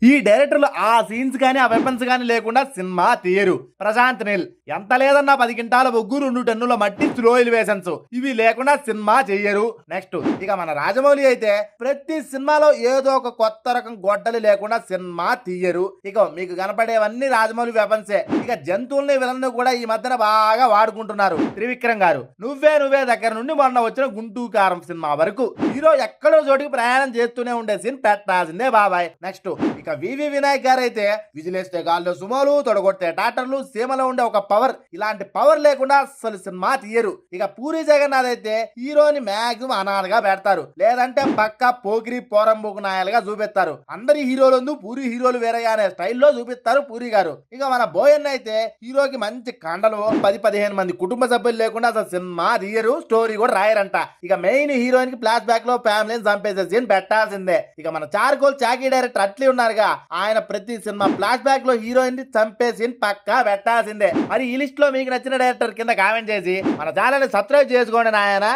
ఈ డైరెక్టర్లు ఆ సీన్స్ కానీ ఆ వెపన్స్ కానీ లేకుండా సినిమా తీయరు. ప్రశాంత్ నీల్ ఎంత లేదన్నా 10 కింటాల బొగ్గు 2 టన్నుల మట్టి స్లో ఎలివేషన్స్ ఇవి లేకుండా సినిమా చెయ్యరు. నెక్స్ట్ ఇక మన రాజమౌళి అయితే ప్రతి సినిమాలో ఏదో ఒక కొత్త రకం గొడ్డలి లేకుండా సినిమా తీయరు. ఇక మీకు కనపడేవన్నీ రాజమౌళి వెపన్సే. ఇక జంతువుల్ని విలన్ను కూడా ఈ మధ్యన బాగా వాడుకుంటున్నారు. త్రివిక్రమ్ గారు నువ్వే దగ్గర నుండి మొన్న వచ్చిన గుంటూరు కారం సినిమా వరకు హీరో ఎక్కడో చోటికి ప్రయాణం చేస్తూనే ఉండే సీన్ పెట్టాల్సిందే బాబాయ్. నెక్స్ట్ ఇక వివి వినాయక్ గారు అయితే విజిలేస్తే గాల్లో సుమోలు, తొడగొట్టే టాటర్లు, సీమలో ఉండే ఒక పవర్, ఇలాంటి పవర్ లేకుండా అసలు సినిమా తీయరు. ఇక పూరి జగన్నాథ్ అయితే హీరోని మ్యాక్సిమం అనాథగా పెడతారు, లేదంటే పక్క పోకిరి పోరంబోకు నాయాలుగా చూపిస్తారు. అందరి హీరోలు పూరి హీరోలు వేరయ్యా అనే స్టైల్లో చూపిస్తారు పూరి గారు. ఇక మన బోయన్ అయితే హీరోకి మంచి కండలు, 10-15 మంది కుటుంబ సభ్యులు లేకుండా అసలు సినిమా తీయరు, స్టోరీ కూడా రాయరంట. ఇక మెయిన్ హీరోయిన్ కి ఫ్లాష్ బ్యాక్ లో ఫ్యామిలీని చంపేసే సీన్ పెట్టాల్సిందే. ఇక మన చార్కోల్ చాకీ డైరెక్టర్ అట్లీ ఉన్నారు, ఆయన ప్రతి సినిమా ఫ్లాష్ బ్యాక్ లో హీరోయిన్ ని చంపే సీన్ పక్కా పెట్టాల్సిందే. మరి ఈ లిస్ట్ లో మీకు నచ్చిన డైరెక్టర్ కింద కామెంట్ చేసి మన ఛానల్ ని సబ్స్క్రైబ్ చేసుకోండి నాయనా.